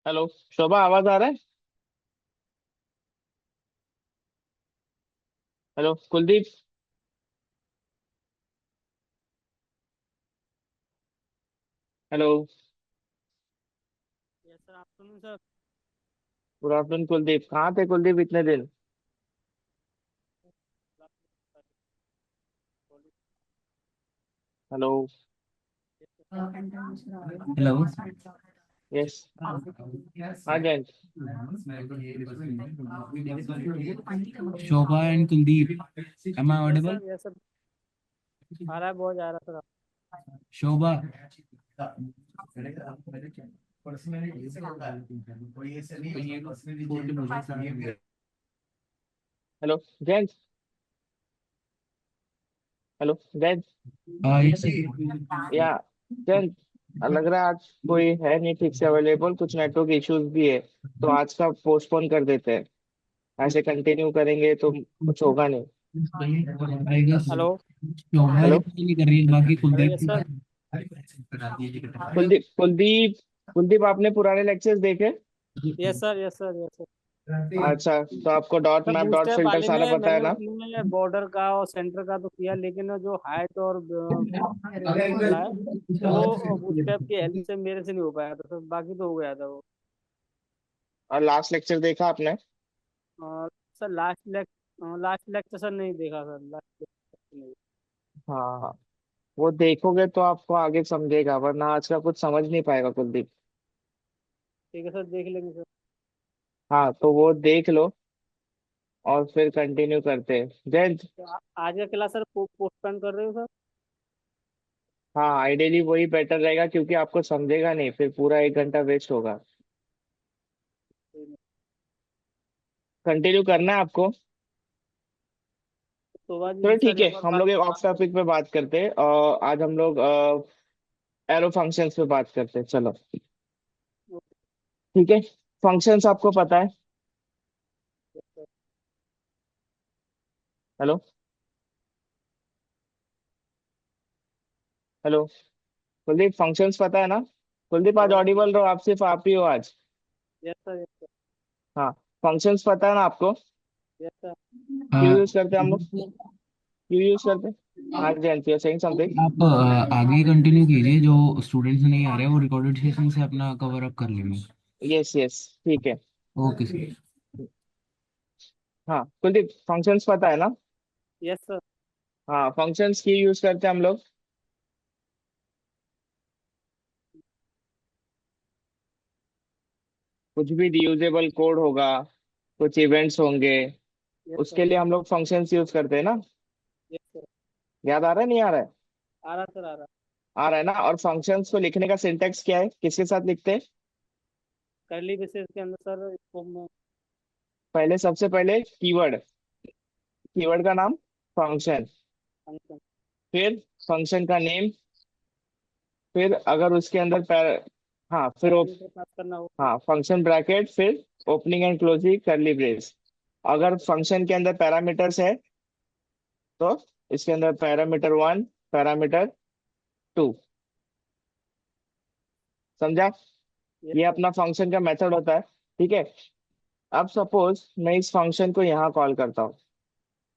Hello. शोभा, आवाज आ रहा है? Hello Kuldeep. Hello. Yes sir, afternoon sir. Good afternoon Kuldeep. कहाँ थे कुलदीप इतने दिन? हेलो। हेलो। यस। हाँ Jain. Shobha and Kuldeep, am I audible? Yes sir. आ रहा है, बहुत जा रहा है sir. Shobha. Hello Jain. Hello Jain. हाँ, यस सर। या जैन, लग रहा है आज कोई है नहीं ठीक से अवेलेबल, कुछ नेटवर्क इश्यूज भी है। तो आज का पोस्टपोन कर देते हैं। ऐसे कंटिन्यू करेंगे तो कुछ होगा नहीं। हेलो। हेलो। शोभा रिप्लाई नहीं कर रही है, बाकी hello Kuldeep. Yes sir. Kuldeep Kuldeep. Kuldeep, आपने पुराने लेक्चर्स देखे? Yes sir, yes sir, yes sir. अच्छा, तो आपको dot sir map dot bootstrap filter वाले सारा में पता है मैंने ना? उसमें बॉर्डर का और सेंटर का तो किया, लेकिन जो हाइट और विड्थ वाला है वो बूटस्ट्रैप की हेल्प से मेरे से नहीं हो पाया था सर, बाकी तो हो गया था वो। और लास्ट लेक्चर देखा आपने? और सर लास्ट लेक्चर सर नहीं देखा सर, लास्ट लेक्चर नहीं। हाँ, वो देखोगे तो आपको आगे समझेगा, वरना आज का कुछ समझ नहीं पाएगा कुलदीप। ठीक है सर, देख लेंगे सर। हाँ, तो वो देख लो और फिर कंटिन्यू करते हैं। जय। तो आज का क्लास सर पोस्टपोन कर रहे हो सर? हाँ, आइडियली वही बेटर रहेगा, क्योंकि आपको समझेगा नहीं, फिर पूरा 1 घंटा वेस्ट होगा। कंटिन्यू करना है आपको? तो बाद चलो सर ठीक है, एक बार हम बात। लोग एक ऑफ टॉपिक पे बात करते हैं। आज हम लोग एरो फंक्शंस पे बात करते हैं, चलो। ठीक है। फंक्शंस आपको पता है? हेलो। हेलो कुलदीप, फंक्शंस पता है ना? कुलदीप, आज और ऑडिबल रहो, आप सिर्फ आप ही हो आज। यस सर, यस सर, हाँ। फंक्शंस पता है ना आपको? Yes sir. क्यों यूज करते हैं हम लोग? क्यों यूज करते हैं? हाँ जी, हाँ जी, सेइंग समथिंग। आप आगे कंटिन्यू कीजिए, जो स्टूडेंट्स नहीं आ रहे हैं वो रिकॉर्डेड सेशन से अपना कवर अप कर लेंगे। यस यस, ठीक है। Okay sir. हाँ कुलदीप, फंक्शंस पता है ना? Yes sir. हाँ, फंक्शंस की यूज करते हैं हम लोग। कुछ भी रियूजेबल कोड होगा, कुछ इवेंट्स होंगे, यस सर। उसके लिए हम लोग फंक्शंस यूज करते हैं ना? Yes sir. याद आ रहा है, नहीं आ रहा है? आ रहा सर, आ रहा। आ रहा है ना? और फंक्शंस को लिखने का सिंटेक्स क्या है, किसके साथ लिखते हैं? करली ब्रेसेस के अंदर सर, स्कोप में। पहले, सबसे पहले कीवर्ड। कीवर्ड का नाम फंक्शन। फंक्शन। फिर फंक्शन का नेम। फिर अगर उसके अंदर हाँ, फिर पैरामीटर पास करना हो तो। हाँ, फंक्शन ब्रैकेट, फिर ओपनिंग एंड क्लोजिंग करली ब्रेस। अगर फंक्शन के अंदर पैरामीटर्स है तो इसके अंदर पैरामीटर 1, पैरामीटर 2। समझा? यस ये सर। अपना फंक्शन का मेथड होता है। ठीक है। अब सपोज मैं इस फंक्शन को यहाँ कॉल करता हूँ।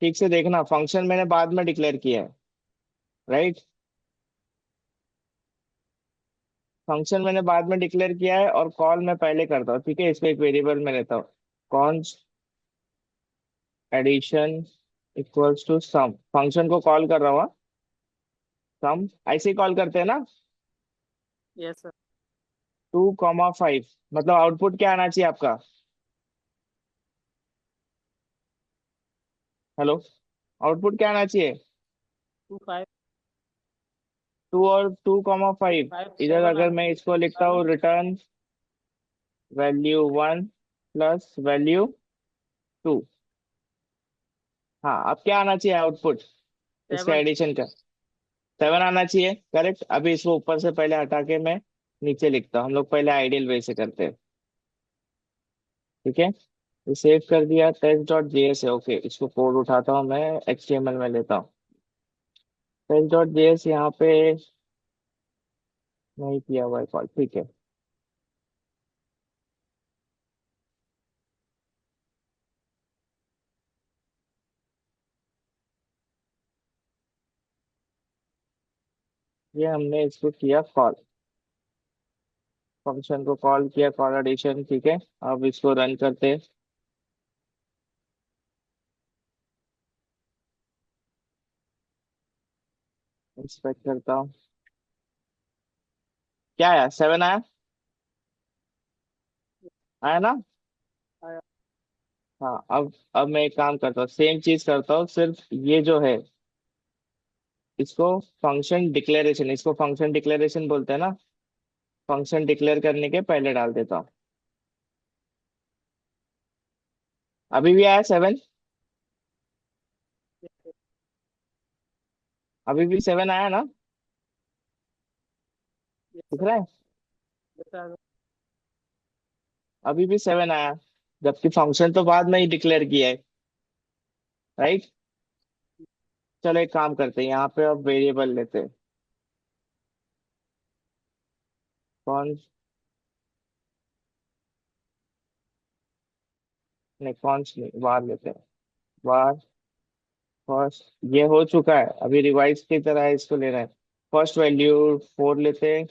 ठीक से देखना, फंक्शन मैंने बाद में डिक्लेयर किया है, राइट? फंक्शन मैंने बाद में डिक्लेयर किया है और कॉल मैं पहले करता हूँ। ठीक है, इसको एक वेरिएबल में लेता हूँ। Const addition equals to sum, function को कॉल कर रहा हूँ। सम ऐसे ही कॉल करते हैं ना? Yes sir. 2,5, मतलब आउटपुट क्या आना चाहिए आपका? हेलो। आउटपुट क्या आना चाहिए? 2 5 टू और 2,5। 5 इधर 7 अगर आना मैं चाहिए इसको लिखता सर। हूँ, रिटर्न वैल्यू 1 प्लस वैल्यू 2। हाँ, अब क्या आना चाहिए आउटपुट इसका 7। एडिशन का? 7 आना चाहिए, करेक्ट। अभी इसको ऊपर से पहले हटा के मैं नीचे लिखता हूँ। हम लोग पहले आइडियल वे से करते हैं। ठीक है, ये सेव कर दिया। टेस्ट.js है, ओके। इसको कोड उठाता हूँ, मैं HTML में लेता हूँ। टेस्ट.js यहाँ पे नहीं किया हुआ है कॉल, ठीक है। ये हमने इसको किया कॉल, फंक्शन को कॉल किया, कॉल एडिशन, ठीक है। अब इसको रन करते हैं, इंस्पेक्ट करता हूँ। क्या आया, 7 आया, आया ना। आया। हाँ, अब मैं एक काम करता हूँ, सेम चीज करता हूँ, सिर्फ ये जो है इसको फंक्शन डिक्लेरेशन, इसको फंक्शन डिक्लेरेशन बोलते हैं ना, फंक्शन डिक्लेयर करने के पहले डाल देता हूँ। अभी भी आया 7, अभी भी 7 आया ना, यस दिख सर। रहा है। बता दो। अभी भी 7 आया, जबकि फंक्शन तो बाद में ही डिक्लेयर किया है, राइट। चलो एक काम करते हैं, यहाँ पे अब वेरिएबल लेते हैं। कौन, नहीं कौन नहीं, वार लेते हैं, वार फर्स्ट। ये हो चुका है, अभी रिवाइज की तरह है, इसको लेना है। फर्स्ट वैल्यू 4 लेते हैं,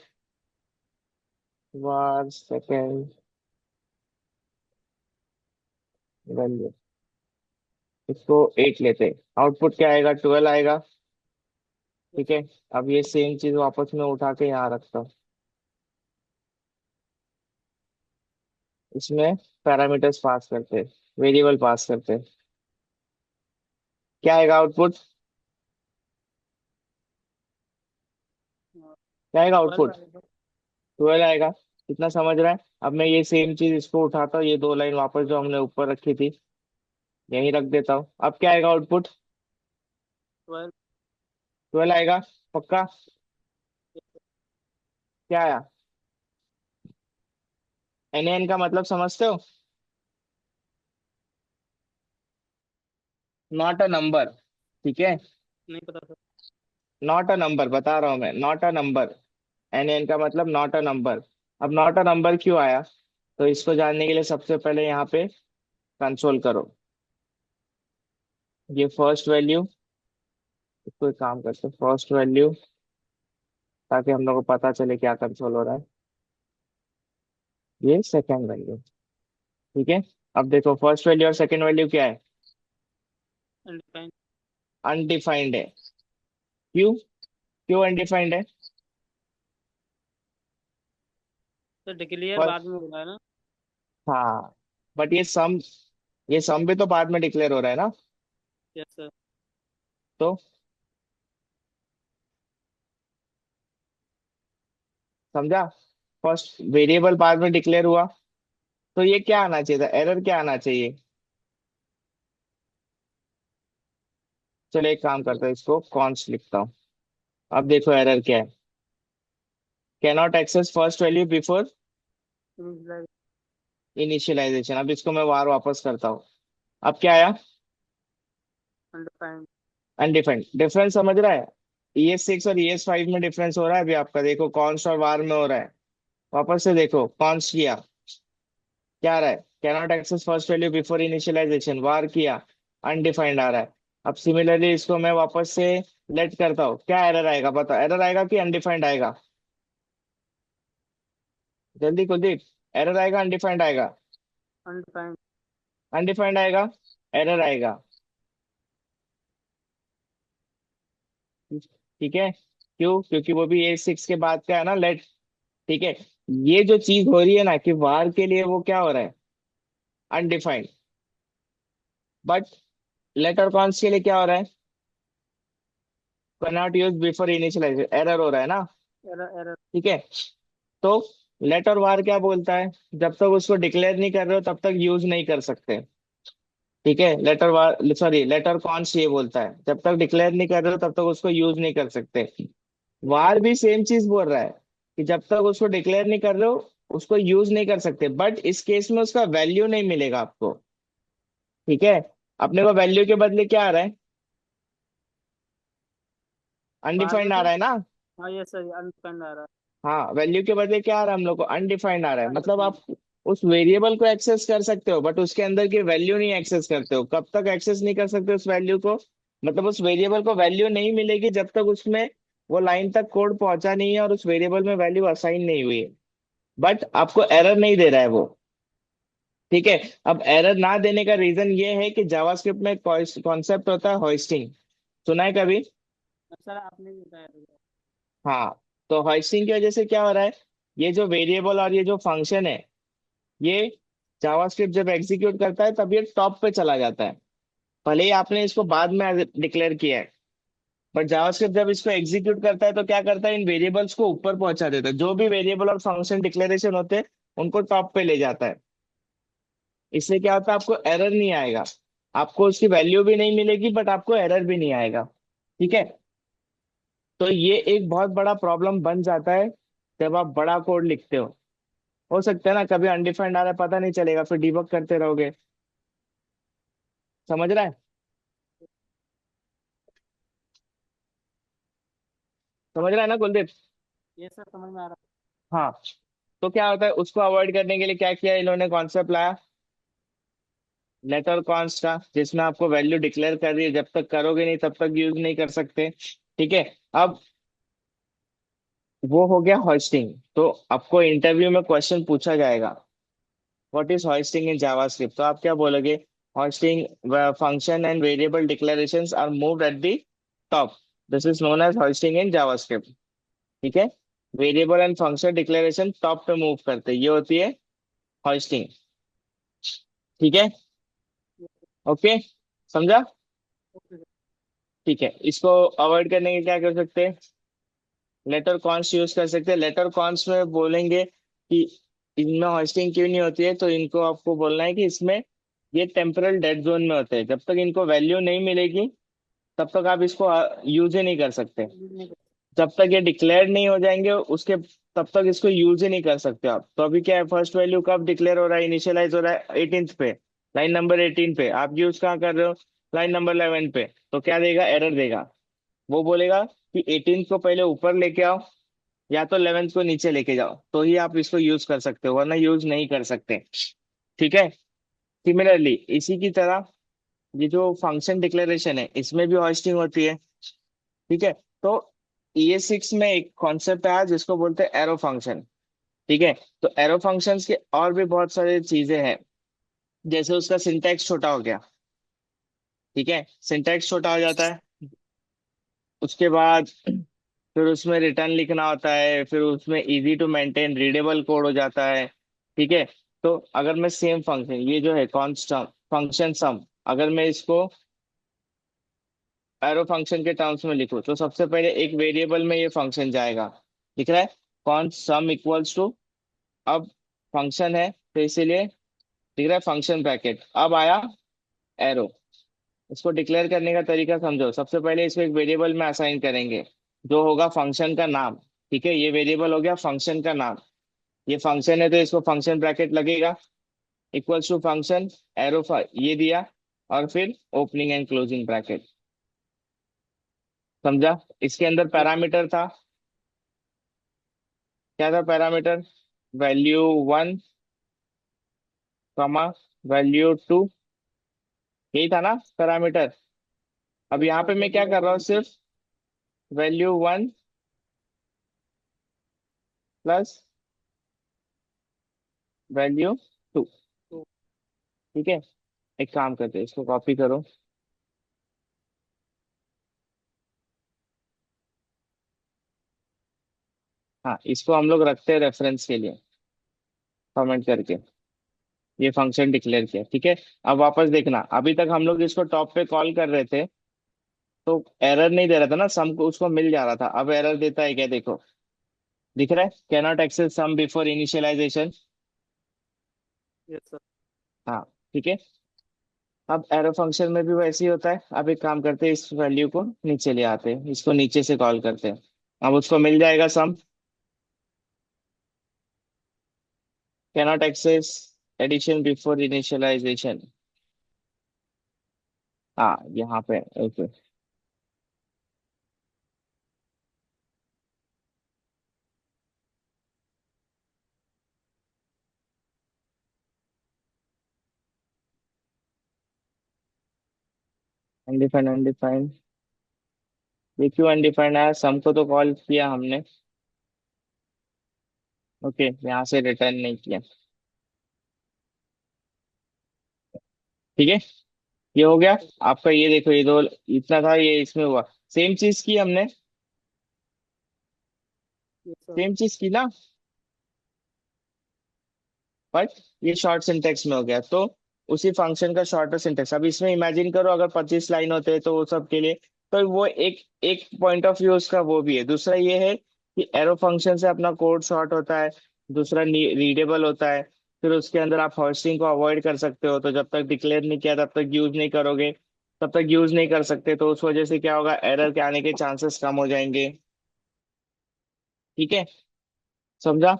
वार सेकेंड वैल्यू, इसको 8 लेते हैं। आउटपुट क्या आएगा, 12 आएगा, ठीक है। अब ये सेम चीज वापस में उठा के यहाँ रखता हूँ, इसमें पैरामीटर्स पास करते हैं, वेरिएबल पास करते हैं। क्या आएगा आउटपुट, क्या आएगा ट्वेल्व आउटपुट, आएगा। 12 आएगा। कितना समझ रहा है। अब मैं ये सेम चीज इसको उठाता हूँ, ये दो लाइन वापस जो हमने ऊपर रखी थी यहीं रख देता हूँ। अब क्या आएगा आउटपुट, 12। 12 आएगा, पक्का। क्या आया, एन एन का मतलब समझते हो, नॉट अ नंबर, ठीक है। नहीं पता सर। नॉट अ नंबर बता रहा हूँ मैं, not a number, N N का मतलब नॉट अ नंबर। अब नॉट अ नंबर क्यों आया, तो इसको जानने के लिए सबसे पहले यहाँ पे कंसोल करो, ये फर्स्ट वैल्यू, कोई काम करते फर्स्ट वैल्यू, ताकि हम लोग को पता चले क्या कंसोल हो रहा है। ये सेकेंड वैल्यू, ठीक है। अब देखो फर्स्ट वैल्यू और सेकेंड वैल्यू क्या है, अनडिफाइंड। अनडिफाइंड है। क्यों, क्यों अनडिफाइंड है। तो डिक्लेयर पर बाद में होगा है ना। हाँ, बट ये सम भी तो बाद में डिक्लेयर हो रहा है ना, यस सर। तो समझा। फर्स्ट वेरिएबल बाद में डिक्लेयर हुआ, तो ये क्या आना चाहिए था, एरर क्या आना चाहिए। चलो एक काम करता है, इसको कॉन्स्ट लिखता हूँ। अब देखो एरर क्या है, cannot access first value before initialization. अब इसको मैं वार वापस करता हूँ। अब क्या आया, अनडिफाइंड। अनडिफाइंड। डिफरेंस समझ रहा है, ES6 और ES5 में डिफरेंस हो रहा है अभी आपका, देखो कॉन्स्ट और वार में हो रहा है। वापस से देखो, कॉन्स्ट किया, क्या आ रहा है, cannot access first value before initialisation, var किया, अनडिफाइंड आ रहा है। अब सिमिलरली इसको मैं वापस से लेट करता हूँ, क्या एरर आएगा बताओ, एरर आएगा कि अनडिफाइंड आएगा, जल्दी कुलदीप, एरर आएगा अनडिफाइंड आएगा, अनडिफाइंड। अनडिफाइंड आएगा, एरर आएगा, ठीक है। क्यों, क्योंकि वो भी A6 के बाद का है ना, लेट, ठीक है। ये जो चीज हो रही है ना कि वार के लिए वो क्या हो रहा है, अनडिफाइंड, बट लेट और कॉन्स के लिए क्या हो रहा है, cannot use before initialization, error हो रहा है ना, एरर एरर। ठीक है। तो लेट और वार क्या बोलता है, जब तक उसको डिक्लेयर नहीं कर रहे हो तब तक यूज नहीं कर सकते, ठीक है। लेटर वार, सॉरी, लेटर कॉन्स ये बोलता है जब तक डिक्लेयर नहीं कर रहे हो तब तक उसको यूज नहीं कर सकते। वार भी सेम चीज बोल रहा है कि जब तक उसको डिक्लेयर नहीं कर रहे हो उसको यूज नहीं कर सकते, बट इस केस में उसका वैल्यू नहीं मिलेगा आपको, ठीक है। अपने को वैल्यू के बदले क्या आ रहा है, बार में अनडिफाइंड आ सर। रहा है ना। हाँ यस सर, अनडिफाइंड आ रहा हाँ, वैल्यू के बदले क्या आ रहा है हम लोग को, अनडिफाइंड आ रहा है। है। मतलब अनडिफाइंड। आप उस वेरिएबल को एक्सेस कर सकते हो बट उसके अंदर की वैल्यू नहीं एक्सेस करते हो। कब तक एक्सेस नहीं कर सकते उस वैल्यू को, मतलब उस वेरिएबल को वैल्यू नहीं मिलेगी जब तक उसमें वो लाइन तक कोड पहुंचा नहीं है और उस वेरिएबल में वैल्यू असाइन नहीं हुई है, बट आपको एरर नहीं दे रहा है वो। ठीक है। अब एरर ना देने का रीजन ये है कि जावास्क्रिप्ट में कॉन्सेप्ट होता है होइस्टिंग। सुना है कभी? सर आपने भी बताया था। हाँ। तो होइस्टिंग की वजह से क्या हो रहा है, ये जो वेरिएबल और ये जो फंक्शन है, ये जावास्क्रिप्ट जब एग्जीक्यूट करता है तब ये टॉप पे चला जाता है, भले ही आपने इसको बाद में डिक्लेयर किया है। बट जावास्क्रिप्ट जब इसको एग्जीक्यूट करता है तो क्या करता है, इन वेरिएबल्स को ऊपर पहुंचा देता है, जो भी वेरिएबल और फंक्शन डिक्लेरेशन होते हैं उनको टॉप पे ले जाता है। इससे क्या होता है, आपको एरर नहीं आएगा, आपको उसकी वैल्यू भी नहीं मिलेगी बट आपको एरर भी नहीं आएगा। ठीक है। तो ये एक बहुत बड़ा प्रॉब्लम बन जाता है जब आप बड़ा कोड लिखते हो सकता है ना कभी अनडिफाइंड आ रहा है पता नहीं चलेगा, फिर डिबग करते रहोगे। समझ रहा है? समझ रहा है ना कुलदीप? ये सर समझ में आ रहा हाँ। तो क्या होता है, उसको अवॉइड करने के लिए क्या किया इन्होंने, कॉन्सेप्ट लाया लेटर कॉन्स्ट का, जिसमें आपको वैल्यू डिक्लेयर कर रही है, जब तक करोगे नहीं तब तक यूज नहीं कर सकते। ठीक है। अब वो हो गया होस्टिंग। तो आपको इंटरव्यू में क्वेश्चन पूछा जाएगा, what is hoisting in JavaScript, तो आप क्या बोलोगे? Hoisting function and variable declarations are moved at the top, this is known as hoisting in JavaScript. ठीक है। Variable and function declaration top पे मूव करते हैं, ये होती है होस्टिंग। ठीक है। है। ओके। समझा? Okay sir. ठीक है, इसको अवॉइड करने के क्या कर सकते हैं, लेटर कॉन्स यूज कर सकते हैं। लेटर कॉन्स में बोलेंगे कि इनमें होस्टिंग क्यों नहीं होती है, तो इनको आपको बोलना है कि इसमें ये टेम्परल डेड जोन में होते हैं, जब तक इनको वैल्यू नहीं मिलेगी तब तक आप इसको यूज ही नहीं कर सकते। यूज नहीं कर जब तक ये डिक्लेयर नहीं हो जाएंगे उसके तब तक इसको यूज ही नहीं कर सकते आप। तो अभी क्या है, फर्स्ट वैल्यू कब डिक्लेयर हो रहा है, इनिशियलाइज हो रहा है 18th पे, लाइन नंबर 18 पे। आप यूज कहाँ कर रहे हो, लाइन नंबर 11 पे। तो क्या देगा, एरर देगा। वो बोलेगा कि 18 को पहले ऊपर लेके आओ या तो 11 को नीचे लेके जाओ, तो ही आप इसको यूज कर सकते हो, वरना यूज नहीं कर सकते। ठीक है। सिमिलरली इसी की तरह ये जो फंक्शन डिक्लेरेशन है इसमें भी होस्टिंग होती है। ठीक है। तो ES6 में एक कॉन्सेप्ट आया जिसको बोलते हैं एरो फंक्शन। ठीक है। तो एरो फंक्शंस के और भी बहुत सारी चीजें हैं, जैसे उसका सिंटैक्स छोटा हो गया। ठीक है, सिंटैक्स छोटा हो जाता है। उसके बाद फिर उसमें रिटर्न लिखना होता है, फिर उसमें easy to maintain readable code हो जाता है। ठीक है। तो अगर मैं सेम फंक्शन, ये जो है कॉन्स्टेंट फंक्शन सम, अगर मैं इसको एरो फंक्शन के टर्म्स में लिखूं तो सबसे पहले एक वेरिएबल में ये फंक्शन जाएगा। दिख रहा है, कॉन्स्ट सम इक्वल्स टू, अब फंक्शन है तो इसीलिए दिख रहा है फंक्शन ब्रैकेट, अब आया एरो। इसको डिक्लेयर करने का तरीका समझो, सबसे पहले इसको एक वेरिएबल में असाइन करेंगे जो होगा फंक्शन का नाम। ठीक है, ये वेरिएबल हो गया फंक्शन का नाम, ये फंक्शन है तो इसको फंक्शन ब्रैकेट लगेगा, इक्वल्स टू फंक्शन एरो ये दिया, और फिर ओपनिंग एंड क्लोजिंग ब्रैकेट। समझा? इसके अंदर यस पैरामीटर था, क्या था पैरामीटर, वैल्यू 1 कमा वैल्यू 2, यही था ना पैरामीटर। अब यस यहाँ सर पे मैं क्या वैल्यू कर रहा हूँ, वन टू। सिर्फ वैल्यू 1 प्लस वैल्यू 2। तो ठीक है। एक काम करते हैं, इसको कॉपी करो। हाँ, इसको हम लोग रखते हैं रेफरेंस के लिए, कमेंट करके ये फंक्शन डिक्लेयर किया। ठीक है। अब वापस देखना, अभी तक हम लोग इसको टॉप पे कॉल कर रहे थे तो एरर नहीं दे रहा था ना, सम को उसको मिल जा रहा था, अब एरर देता है क्या, देखो दिख रहा है, कैनॉट एक्सेस सम बिफोर इनिशियलाइजेशन। Yes sir. हाँ। ठीक है। अब एरो फंक्शन में भी वैसे ही होता है, अब एक काम करते हैं, इस वैल्यू को नीचे ले आते हैं, इसको नीचे से कॉल करते हैं, अब उसको मिल जाएगा sum, cannot access addition before initialisation. हाँ, यहाँ पे ओके। अनडिफाइंड अनडिफाइंड, ये क्यों अनडिफाइंड आया, सम को तो कॉल किया हमने। ओके, यहाँ से रिटर्न नहीं किया। ठीक है, ये हो गया आपका। ये देखो, ये दो इतना था, ये इसमें हुआ। सेम चीज की हमने, ये सर। सेम चीज की ना, बट ये शॉर्ट सिंटेक्स में हो गया। तो उसी फंक्शन का शॉर्टर सिंटेक्स। अब इसमें इमेजिन करो अगर 25 लाइन होते तो वो सब के लिए, तो वो एक एक पॉइंट ऑफ व्यू उसका वो भी है। दूसरा ये है कि एरो फंक्शन से अपना कोड शॉर्ट होता है। दूसरा रीडेबल होता है। फिर उसके अंदर आप हॉस्टिंग को अवॉइड कर सकते हो, तो जब तक डिक्लेयर नहीं किया तब तक यूज नहीं करोगे, तब तक यूज नहीं कर सकते। तो उस वजह से क्या होगा, एरर के आने के चांसेस कम हो जाएंगे। ठीक है, समझा?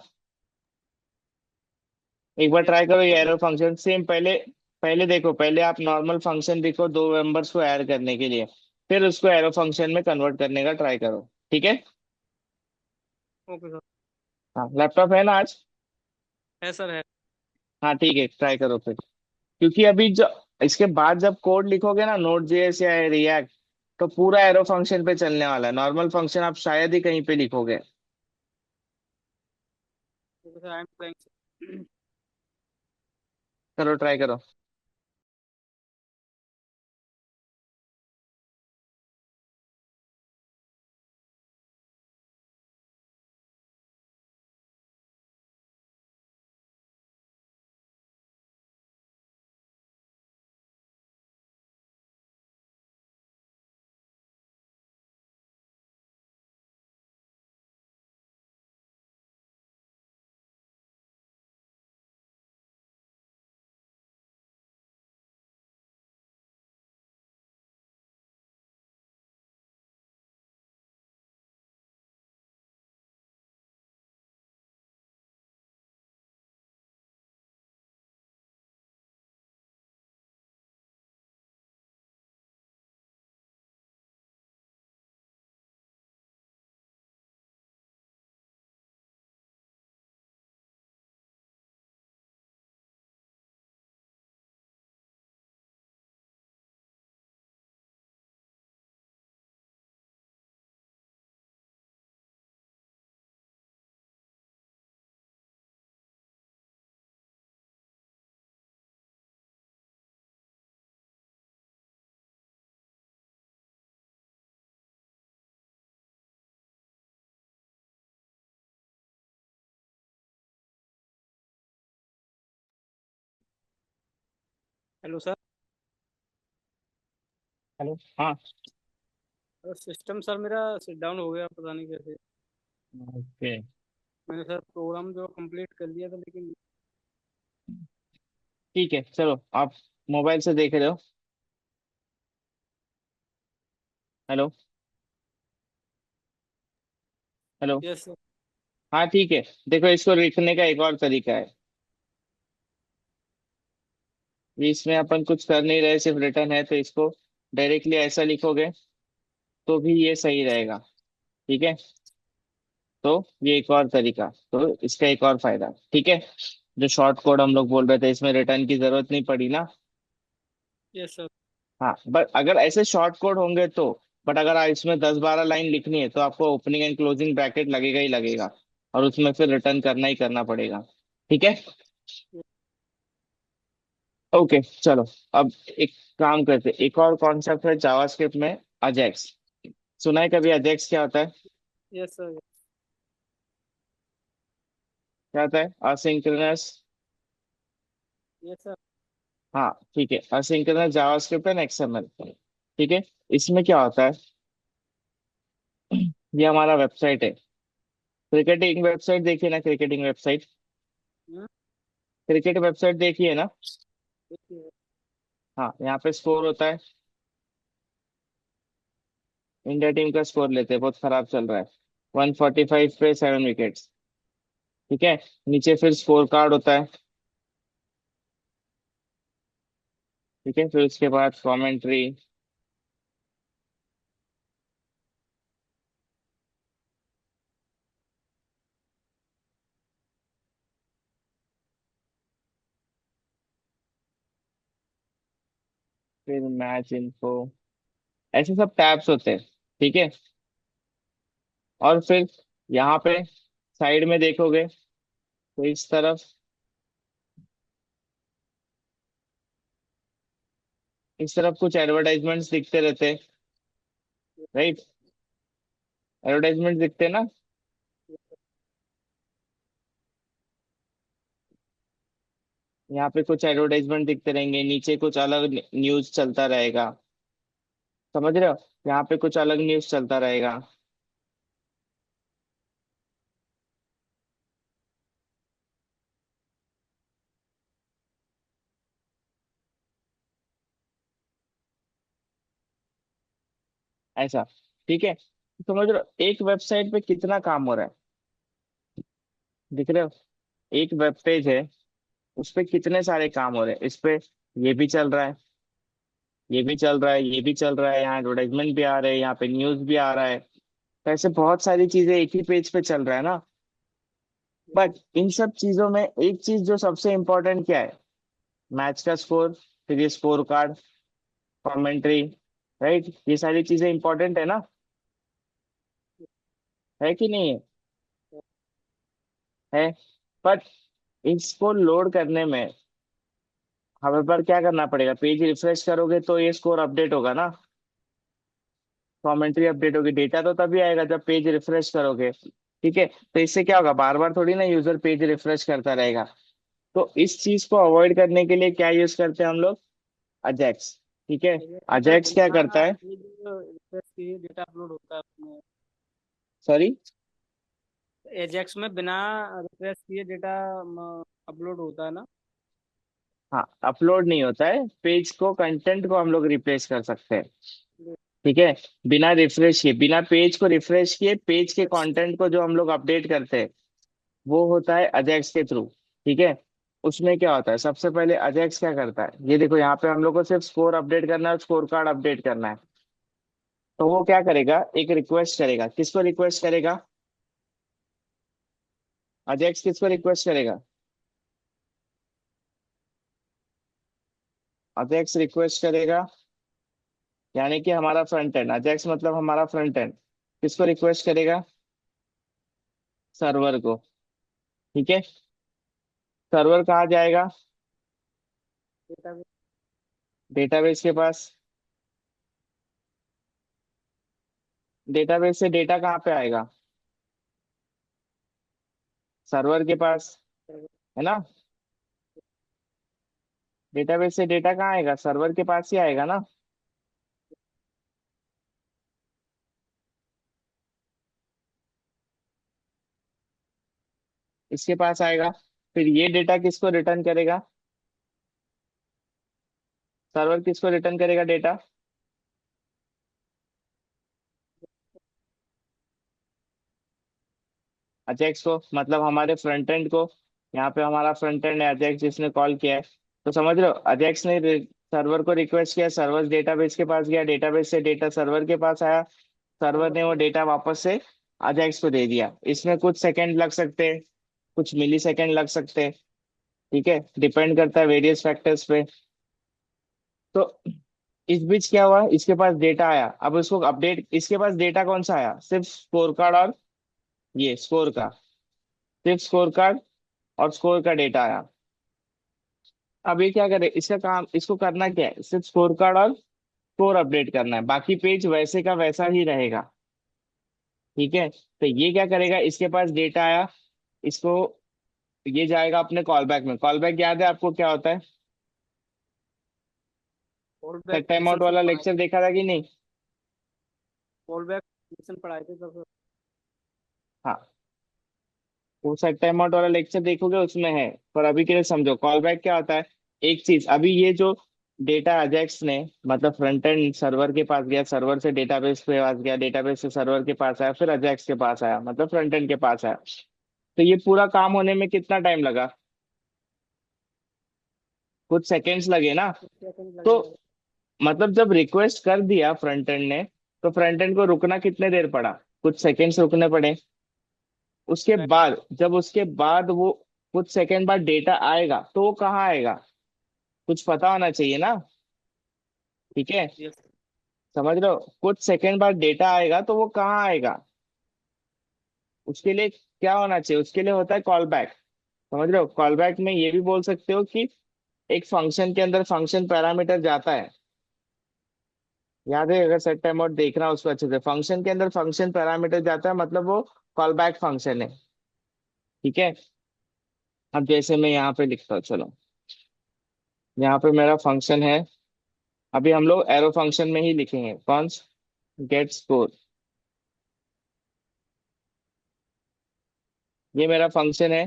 एक बार ये ट्राई करो ये सर। Arrow function same. पहले पहले देखो, पहले आप नॉर्मल फंक्शन लिखो दो मेंबर्स को ऐड करने के लिए, फिर उसको एरो फंक्शन में कन्वर्ट करने का ट्राई करो। ठीक है? Okay sir. हाँ, लैपटॉप है ना आज? है सर, है। हाँ ठीक है, ट्राई करो फिर। क्योंकि अभी जो इसके बाद जब कोड लिखोगे ना, नोड जेएस या रिएक्ट, तो पूरा एरो फंक्शन पे चलने वाला है। नॉर्मल फंक्शन आप शायद ही कहीं पे लिखोगे। Okay sir, I am trying. करो, ट्राई करो। Hello sir. हेलो, हाँ। सिस्टम सर मेरा सिट डाउन हो गया, पता नहीं कैसे। ओके, मैंने सर प्रोग्राम जो कंप्लीट कर लिया था, लेकिन। ठीक है, चलो आप मोबाइल से देख रहे हो? Hello, hello. Yes sir. हाँ ठीक है, देखो इसको लिखने का एक और तरीका है। इसमें अपन कुछ कर नहीं रहे, सिर्फ रिटर्न है, तो इसको डायरेक्टली ऐसा लिखोगे तो भी ये सही रहेगा। ठीक है? तो ये एक और तरीका, तो इसका एक और फायदा। ठीक है? जो शॉर्ट कोड हम लोग बोल रहे थे, इसमें रिटर्न की जरूरत नहीं पड़ी ना। Yes sir. हाँ, बट अगर ऐसे शॉर्ट कोड होंगे तो, बट अगर इसमें 10-12 लाइन लिखनी है तो आपको ओपनिंग एंड क्लोजिंग ब्रैकेट लगेगा ही लगेगा, और उसमें फिर रिटर्न करना ही करना पड़ेगा। ठीक है? ओके, चलो। अब एक काम करते, एक और कॉन्सेप्ट है जावास्क्रिप्ट में, अजेक्स। सुना है कभी अजेक्स क्या होता है? Yes sir. क्या होता है? असिंक्रोनस। Yes sir. हाँ ठीक है, असिंक्रोनस जावास्क्रिप्ट एंड एक्सएमएल। ठीक है, इसमें क्या होता है, ये हमारा वेबसाइट है, क्रिकेटिंग वेबसाइट देखिए ना, क्रिकेटिंग वेबसाइट, हम्म, क्रिकेट वेबसाइट देखिए ना। देखिए। हाँ, यहाँ पे स्कोर होता है। इंडिया टीम का स्कोर लेते हैं, बहुत खराब चल रहा है। 145 पे 7 विकेट्स। ठीक है, नीचे फिर स्कोर कार्ड होता है। ठीक है, फिर उसके बाद कमेंट्री, फिर मैच इन्फो, ऐसे सब टैब्स होते हैं। ठीक है। और फिर यहाँ पे साइड में देखोगे तो इस तरफ कुछ एडवर्टाइजमेंट्स दिखते रहते, राइट? एडवर्टाइजमेंट दिखते ना। यहाँ पे कुछ एडवर्टाइजमेंट दिखते रहेंगे, नीचे कुछ अलग न्यूज चलता रहेगा। समझ रहे हो? यहाँ पे कुछ अलग न्यूज चलता रहेगा। ऐसा, ठीक है। समझ रहे हो एक वेबसाइट पे कितना काम हो रहा है? दिख रहे हो? एक वेब पेज है, उस पे कितने सारे काम हो रहे हैं। इस पे ये भी चल रहा है, ये भी चल रहा है, ये भी चल रहा है, यहाँ एडवर्टाइजमेंट भी आ रहे हैं, यहाँ पे न्यूज भी आ रहा है। तो ऐसे बहुत सारी चीजें एक ही पेज पे चल रहा है ना। बट इन सब चीजों में एक चीज जो सबसे इम्पोर्टेंट क्या है? मैच का स्कोर, फिर ये स्कोर कार्ड, कमेंट्री, राइट? ये सारी चीजें इंपॉर्टेंट है ना, है कि नहीं है? है। पर इसको लोड करने में हमें पर क्या करना पड़ेगा? पेज रिफ्रेश करोगे तो ये स्कोर अपडेट होगा ना, कमेंट्री अपडेट होगी, डेटा तो तभी आएगा जब पेज रिफ्रेश करोगे। ठीक है। तो इससे क्या होगा, बार बार थोड़ी ना यूजर पेज रिफ्रेश करता रहेगा। तो इस चीज को अवॉइड करने के लिए क्या यूज करते हैं हम लोग? अजैक्स। ठीक है। एजेक्स में अजैक्स क्या बिना करता है? पेज रिफ्रेश किए डेटा अपलोड होता है उसमें। सॉरी। एजेक्स में बिना रिफ्रेश किए डेटा अपलोड होता है ना। हाँ, अपलोड नहीं होता है, पेज को, कंटेंट को हम लोग रिप्लेस कर सकते हैं। ठीक है। बिना रिफ्रेश किए, बिना पेज को रिफ्रेश किए पेज के कंटेंट को जो हम लोग अपडेट करते हैं, वो होता है अजैक्स के थ्रू। ठीक है। उसमें क्या होता है, सबसे पहले अजैक्स क्या करता है, ये देखो यहाँ पे हम लोग को सिर्फ स्कोर अपडेट करना है और स्कोर कार्ड अपडेट करना है। तो वो क्या करेगा, एक रिक्वेस्ट करेगा। किसको रिक्वेस्ट करेगा? अजैक्स किसको रिक्वेस्ट करेगा? अजैक्स रिक्वेस्ट करेगा, यानी कि हमारा फ्रंट एंड, अजैक्स मतलब हमारा फ्रंट एंड किसको रिक्वेस्ट करेगा? सर्वर को। ठीक है। सर्वर कहाँ जाएगा? डेटाबेस। डेटाबेस के पास। डेटाबेस से डेटा कहाँ पे आएगा? सर्वर के पास, है ना? डेटाबेस से डेटा कहाँ आएगा? सर्वर के पास ही आएगा ना। इसके पास आएगा। फिर ये डेटा किसको रिटर्न करेगा? सर्वर किसको रिटर्न करेगा डेटा? अजेक्स को, मतलब हमारे फ्रंट एंड को। यहाँ पे हमारा फ्रंट एंड है अजेक्स, जिसने कॉल किया है। तो समझ रहे हो, अजेक्स ने सर्वर को रिक्वेस्ट किया, सर्वर डेटाबेस के पास गया, डेटाबेस से डेटा सर्वर के पास आया, सर्वर सर्वर ने वो से डेटा वापस से अजेक्स को दे दिया। इसमें कुछ सेकंड लग सकते हैं, कुछ मिली सेकंड लग सकते हैं। ठीक है, डिपेंड करता है वेरियस फैक्टर्स पे। तो इस बीच क्या हुआ, इसके पास डेटा आया, अब उसको अपडेट, इसके पास डेटा कौन सा आया? सिर्फ स्कोर कार्ड और ये स्कोर का, सिर्फ स्कोर कार्ड और स्कोर का डेटा आया। अब ये क्या करे, इसका काम, इसको करना क्या है, सिर्फ स्कोर कार्ड और स्कोर अपडेट करना है, बाकी पेज वैसे का वैसा ही रहेगा। ठीक है। तो ये क्या करेगा, इसके पास डेटा आया, इसको, ये जाएगा अपने कॉल बैक में। कॉल बैक याद है आपको क्या होता है? Call back set time function out सब वाला पढ़ाए लेक्चर थे। देखा था कि नहीं? कॉल बैक फंक्शन पढ़ाए थे तब। हाँ, वो सेट टाइम आउट वाला लेक्चर देखोगे उसमें है। पर अभी के लिए समझो कॉल बैक क्या होता है। एक चीज, अभी ये जो डेटा अजेक्स ने, मतलब फ्रंट एंड सर्वर के पास गया, सर्वर से डेटाबेस पे पास गया, डेटाबेस से सर्वर के पास आया, फिर अजेक्स के पास आया, मतलब फ्रंट एंड के पास आया। तो ये पूरा काम होने में कितना टाइम लगा? कुछ सेकेंड्स लगे ना। कुछ सेकंड तो लगे। मतलब जब रिक्वेस्ट कर दिया फ्रंट एंड ने, तो फ्रंट एंड को रुकना कितने देर पड़ा? कुछ सेकेंड्स रुकने पड़े। उसके बाद, जब उसके बाद वो कुछ सेकंड बाद डेटा आएगा, तो वो कहाँ आएगा? कुछ पता होना चाहिए ना। ठीक है। यस। समझ रहे हो, कुछ सेकंड बाद डेटा आएगा तो वो कहाँ आएगा, उसके लिए क्या होना चाहिए, उसके लिए होता है कॉल बैक। समझ रहे हो, कॉल बैक में ये भी बोल सकते हो कि एक फंक्शन के अंदर फंक्शन पैरामीटर जाता है। याद है, अगर सेट टाइम आउट देखना हो उसको अच्छे से, फंक्शन के अंदर फंक्शन पैरामीटर जाता है, मतलब वो कॉल बैक फंक्शन है। ठीक है। अब जैसे मैं यहाँ पे लिखता हूँ, चलो यहाँ पे मेरा फंक्शन है, अभी हम लोग एरो फंक्शन में ही लिखेंगे, कौन, गेट स्कोर। ये मेरा फंक्शन है।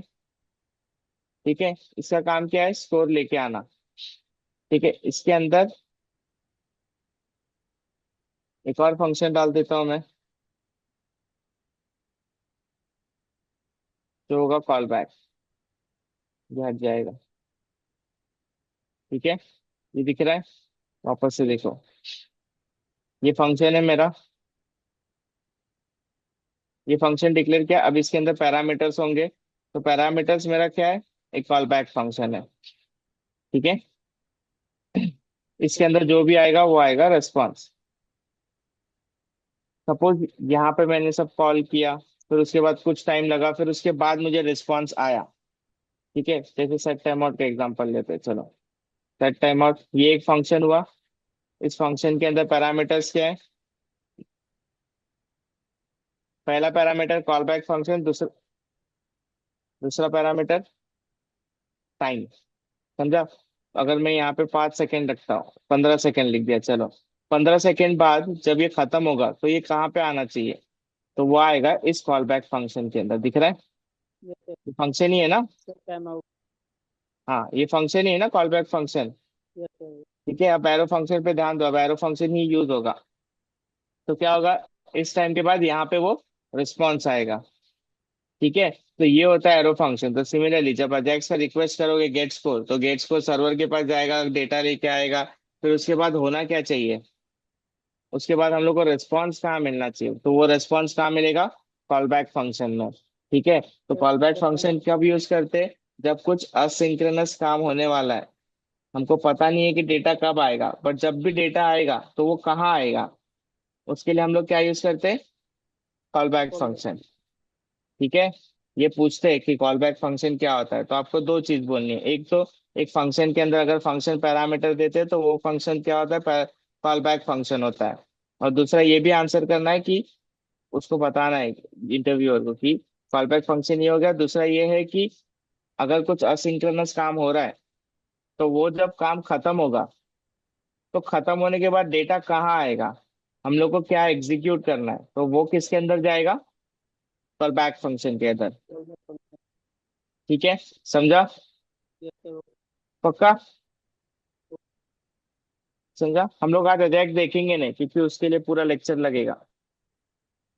ठीक है, इसका काम क्या है, स्कोर लेके आना। ठीक है, इसके अंदर एक और फंक्शन डाल देता हूँ मैं, जो होगा कॉल बैक, ये हट जाएगा। ठीक है, ये दिख रहा है, वापस से देखो, ये फंक्शन है मेरा, ये फंक्शन डिक्लेयर किया, अब इसके अंदर पैरामीटर्स होंगे, तो पैरामीटर्स मेरा क्या है, एक कॉल बैक फंक्शन है। ठीक है, इसके अंदर जो भी आएगा वो आएगा रेस्पॉन्स। सपोज यहाँ पे मैंने सब कॉल किया, फिर उसके बाद कुछ टाइम लगा, फिर उसके बाद मुझे रिस्पॉन्स आया। ठीक है, जैसे सेट टाइम आउट का एग्जांपल लेते हैं, चलो सेट टाइम आउट, ये एक फंक्शन हुआ, इस फंक्शन के अंदर पैरामीटर्स क्या है, पहला पैरामीटर कॉल बैक फंक्शन, दूसरा दूसरा पैरामीटर टाइम। समझा, अगर मैं यहाँ पे 5 सेकेंड रखता हूँ, 15 सेकेंड लिख दिया, चलो 15 सेकेंड बाद जब ये खत्म होगा तो ये कहाँ पे आना चाहिए, तो वो आएगा इस कॉल बैक फंक्शन के अंदर, दिख रहा है, यस ये फंक्शन ही है ना। Sir, time out. हाँ, ये फंक्शन ही है ना, call back function. Yes sir. ठीक है, अब एरो फंक्शन पे ध्यान दो, अब एरो फंक्शन ही यूज होगा, तो क्या होगा, इस टाइम के बाद यहाँ पे वो रिस्पॉन्स आएगा। ठीक है, तो ये होता है एरो फंक्शन। तो सिमिलरली जब अजैक्स का रिक्वेस्ट करोगे गेट स्कोर, तो गेट स्कोर सर्वर के पास जाएगा, डेटा लेके आएगा, फिर उसके बाद होना क्या चाहिए, उसके बाद हम लोग को रिस्पॉन्स कहाँ मिलना चाहिए, तो वो रिस्पॉन्स कहाँ मिलेगा, कॉल बैक फंक्शन में। ठीक है, तो sir call back sir function कब यूज करते हैं, जब कुछ असिंक्रोनस काम होने वाला है, हमको पता नहीं है कि डेटा कब आएगा, बट जब भी डेटा आएगा तो वो कहाँ आएगा, उसके लिए हम लोग क्या यूज करते हैं, call back call back. Function. ठीक है, ये पूछते हैं कि कॉल बैक फंक्शन क्या होता है, तो आपको दो चीज बोलनी है, एक तो एक फंक्शन के अंदर अगर फंक्शन पैरामीटर देते हैं तो वो फंक्शन क्या होता है, कॉल बैक फंक्शन होता है। और दूसरा ये भी आंसर करना है कि उसको बताना है इंटरव्यूअर को कि कॉल बैक फंक्शन ये हो गया, दूसरा ये है कि अगर कुछ असिंक्रोनस काम हो रहा है, तो वो जब काम खत्म होगा, तो खत्म होने के बाद डेटा कहाँ आएगा, हम लोग को क्या एग्जीक्यूट करना है, तो वो किसके अंदर जाएगा, कॉल बैक फंक्शन के अंदर। Call back function. ठीक है, समझा, यस सर। पक्का समझा। हम लोग आज अजैक देखेंगे नहीं, क्योंकि उसके लिए पूरा लेक्चर लगेगा,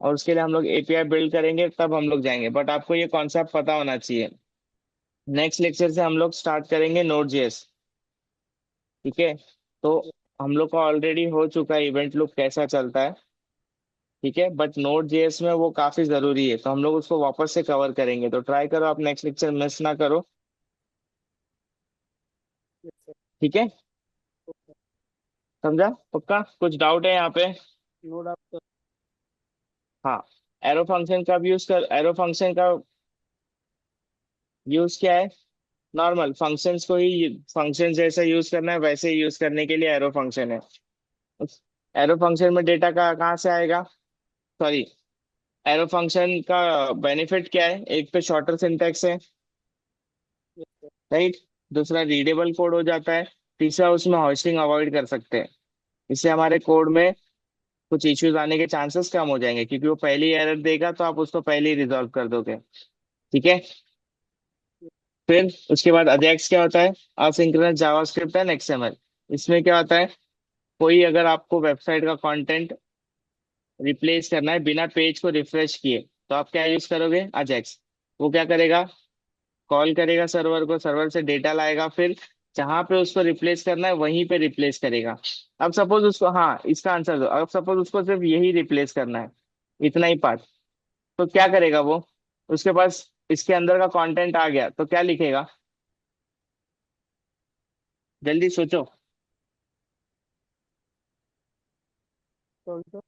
और उसके लिए हम लोग एपीआई बिल्ड करेंगे, तब हम लोग जाएंगे, बट आपको ये कॉन्सेप्ट पता होना चाहिए। नेक्स्ट लेक्चर से हम लोग स्टार्ट करेंगे नोड जेएस। ठीक है, तो हम लोग का ऑलरेडी हो चुका है इवेंट लूप कैसा चलता है। ठीक है, बट नोड जेएस में वो काफी जरूरी है, तो हम लोग उसको वापस से कवर करेंगे, तो ट्राई करो आप नेक्स्ट लेक्चर मिस ना करो। Yes sir. ठीक है, समझा, पक्का, कुछ डाउट है यहाँ पे। No doubt sir. हाँ, एरो फंक्शन का यूज कर, एरो फंक्शन का यूज क्या है, नॉर्मल फंक्शंस को ही, फंक्शन जैसा यूज करना है वैसे ही यूज करने के लिए एरो फंक्शन है। एरो फंक्शन में डेटा का कहाँ से आएगा, सॉरी, एरो फंक्शन का बेनिफिट क्या है, एक तो शॉर्टर सिंटैक्स है, यस सर। राइट, दूसरा रीडेबल कोड हो जाता है, तीसरा उसमें हॉस्टिंग अवॉइड कर सकते हैं। इससे हमारे कोड में कुछ इश्यूज आने के चांसेस कम हो जाएंगे, क्योंकि वो पहली एरर देगा तो आप उसको पहले ही रिजॉल्व कर दोगे। ठीक है, फिर उसके बाद अजैक्स क्या होता है, असिंक्रोनस जावास्क्रिप्ट एंड एक्सएमएल। इसमें क्या होता है, कोई अगर आपको वेबसाइट का कंटेंट रिप्लेस करना है बिना पेज को रिफ्रेश किए, तो आप क्या यूज करोगे, अजैक्स। वो क्या करेगा, कॉल करेगा सर्वर को, सर्वर से डेटा लाएगा, फिर जहां पे उसको रिप्लेस करना है वहीं पे रिप्लेस करेगा। अब सपोज उसको, हाँ इसका आंसर दो, अब सपोज उसको सिर्फ यही रिप्लेस करना है, इतना ही पार्ट, तो क्या करेगा वो, उसके पास इसके अंदर का कंटेंट आ गया तो क्या लिखेगा, जल्दी सोचो। तो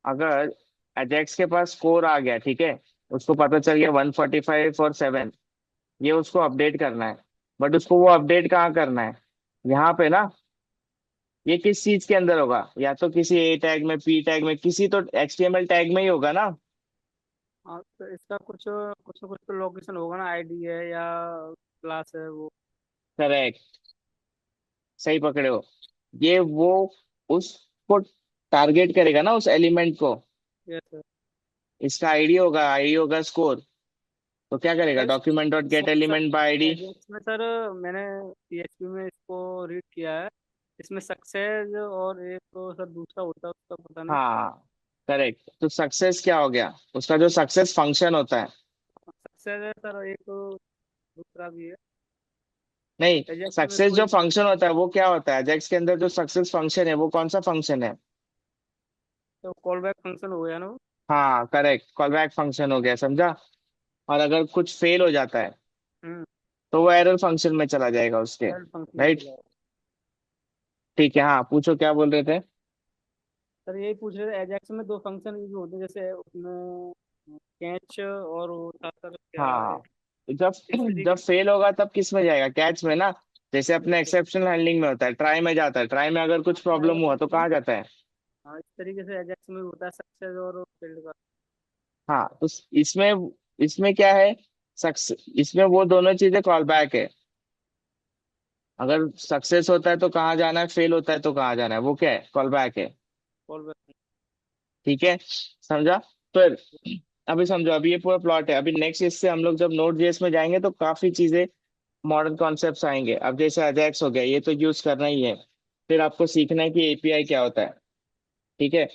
अगर अजैक्स के पास स्कोर आ गया, ठीक है, उसको पता चल गया 145 और 7, ये उसको अपडेट करना है। बट उसको वो अपडेट कहाँ करना है, यहाँ पे ना। ये किस चीज के अंदर होगा, या तो किसी ए टैग में, पी टैग में, किसी तो HTML टैग में ही होगा ना। हाँ, तो इसका कुछ कुछ ना कुछ तो लोकेशन होगा ना, आईडी है या क्लास है वो। करेक्ट, सही पकड़े हो। ये वो उसको टारगेट करेगा ना, उस एलिमेंट को। Yes sir. इसका आईडी होगा स्कोर। तो क्या करेगा, sir document dot get sir element by ID. Ajax में सर, मैंने पीएचपी में इसको रीड किया है। इसमें सक्सेस और एक तो सर दूसरा होता है, उसका पता नहीं। हाँ, करेक्ट। तो सक्सेस क्या हो गया, उसका जो सक्सेस फंक्शन होता है। सक्सेस है सर, एक दूसरा भी है। नहीं, एजेक्स में सक्सेस दो जो ही। फंक्शन होता है वो क्या होता है, अजेक्स के अंदर जो सक्सेस फंक्शन है वो कौन सा फंक्शन है। तो कॉल बैक फंक्शन हो गया ना वो। हाँ, करेक्ट, कॉल बैक फंक्शन हो गया, समझा। और अगर कुछ फेल हो जाता है हम्म। तो वो एरर फंक्शन में चला जाएगा उसके। एड फंक्शन में राइट। चला है। ठीक है, हाँ पूछो क्या बोल रहे थे। सर यही पूछ रहे थे, एजेक्स में दो फंक्शन भी होते हैं, जैसे उसमें कैच और वो था सर क्या है, हाँ, जब इस जब तरीके। फेल होगा तब किस में जाएगा, कैच में ना। जैसे अपने यस सर। एक्सेप्शनल हैंडलिंग में होता है, ट्राई में जाता है, ट्राई में अगर हाँ कुछ ट्राई प्रॉब्लम और हुआ कैच तो में। कहाँ जाता है। हाँ इस तरीके से एजेक्स में भी होता है, सक्सेस और फील्ड का। हाँ, तो इसमें इसमें क्या है, सक्सेस, इसमें वो दोनों चीजें कॉल बैक है। अगर सक्सेस होता है तो कहाँ जाना है, फेल होता है तो कहाँ जाना है, वो क्या है, कॉल बैक है। Call back. ठीक है, समझा। फिर अभी समझो, अभी ये पूरा प्लॉट है। अभी नेक्स्ट इससे हम लोग जब नोड जेएस में जाएंगे तो काफी चीजें, मॉडर्न कॉन्सेप्ट्स आएंगे। अब जैसे अजैक्स हो गया, ये तो यूज करना ही है। फिर आपको सीखना है कि एपीआई क्या होता है। ठीक है।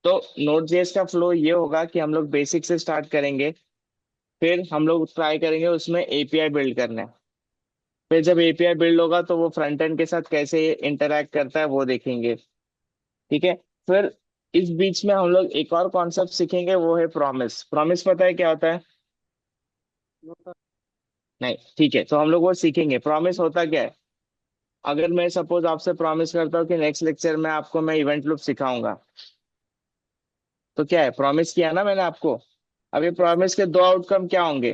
तो नोड जेएस का फ्लो ये होगा कि हम लोग बेसिक से स्टार्ट करेंगे। फिर हम लोग ट्राई करेंगे उसमें एपीआई बिल्ड करना है। फिर जब एपीआई बिल्ड होगा तो वो फ्रंट एंड के साथ कैसे इंटरैक्ट करता है वो देखेंगे। ठीक है। फिर इस बीच में हम लोग एक और कॉन्सेप्ट सीखेंगे, वो है प्रॉमिस। प्रॉमिस पता है क्या होता है। No sir. नहीं, ठीक है, तो हम लोग वो सीखेंगे प्रॉमिस होता क्या है। अगर मैं सपोज आपसे प्रॉमिस करता हूँ कि नेक्स्ट लेक्चर में आपको मैं इवेंट लूप सिखाऊंगा, तो क्या है, प्रॉमिस किया ना मैंने आपको। अब ये यस सर। प्रॉमिस के दो आउटकम क्या होंगे,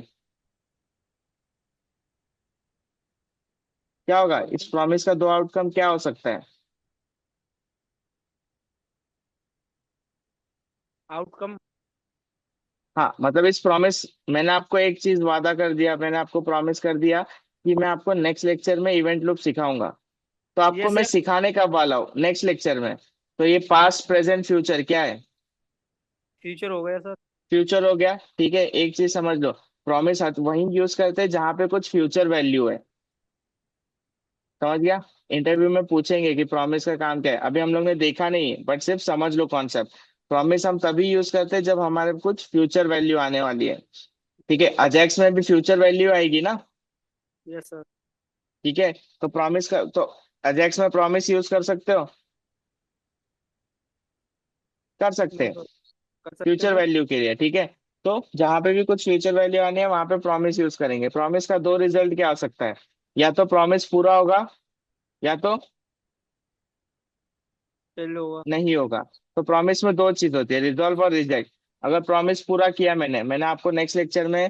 क्या होगा, इस आउटकम। प्रॉमिस का दो आउटकम क्या हो सकता है। आउटकम। हाँ, मतलब इस प्रॉमिस, मैंने आपको एक चीज वादा कर दिया, मैंने आपको प्रॉमिस कर दिया कि मैं आपको नेक्स्ट लेक्चर में इवेंट लूप सिखाऊंगा। तो आपको यस मैं सर। सिखाने कब वाला हूँ, नेक्स्ट लेक्चर में। तो ये पास्ट प्रेजेंट फ्यूचर क्या है, फ्यूचर हो गया सर। फ्यूचर हो गया। ठीक है, एक चीज समझ लो, प्रॉमिस वहीं यूज करते हैं जहां पे कुछ फ्यूचर वैल्यू है। समझ गया। इंटरव्यू में पूछेंगे कि प्रॉमिस का काम क्या है, अभी हम लोग ने देखा नहीं है बट सिर्फ समझ लो कॉन्सेप्ट। प्रॉमिस हम तभी यूज करते हैं जब हमारे कुछ फ्यूचर वैल्यू आने वाली है। ठीक है, अजैक्स में भी फ्यूचर वैल्यू आएगी ना। Yes sir. ठीक है, तो प्रॉमिस का तो अजैक्स में प्रॉमिस यूज कर सकते हो, कर सकते नो हैं, सर। कर सकते हैं फ्यूचर सर। वैल्यू के लिए। ठीक है, तो जहां पे भी कुछ फ्यूचर वैल्यू आनी है वहां पे प्रॉमिस यूज करेंगे। प्रॉमिस का दो रिजल्ट क्या हो सकता है, या तो प्रॉमिस पूरा होगा, या तो फेल होगा। नहीं होगा। तो प्रॉमिस में दो चीज होती है, रिजॉल्व और रिजेक्ट। अगर प्रॉमिस पूरा किया मैंने मैंने आपको नेक्स्ट लेक्चर में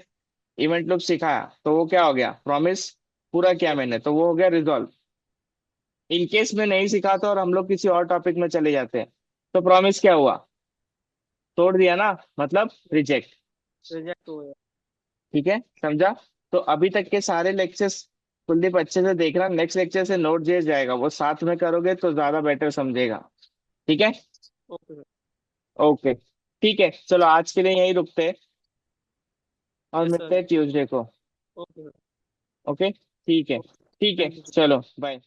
इवेंट लूप सिखाया, तो वो क्या हो गया, प्रॉमिस पूरा किया मैंने, तो वो हो गया रिजॉल्व। इन केस में नहीं सिखाता और हम लोग किसी और टॉपिक में चले जाते हैं, तो प्रॉमिस क्या हुआ, तोड़ दिया ना, मतलब रिजेक्ट। रिजेक्ट हो गया। ठीक है, समझा। तो अभी तक के सारे लेक्चर्स कुलदीप अच्छे से देखना, नेक्स्ट लेक्चर से नोट जे जाएगा, वो साथ में करोगे तो ज्यादा बेटर समझेगा। ठीक है। Okay sir. ओके, ठीक है, चलो आज के लिए यहीं रुकते हैं और यस मिलते सर। हैं ट्यूसडे को। Okay sir. ओके, ठीक है। ओके। ठीक है, थैंक यू। चलो बाय।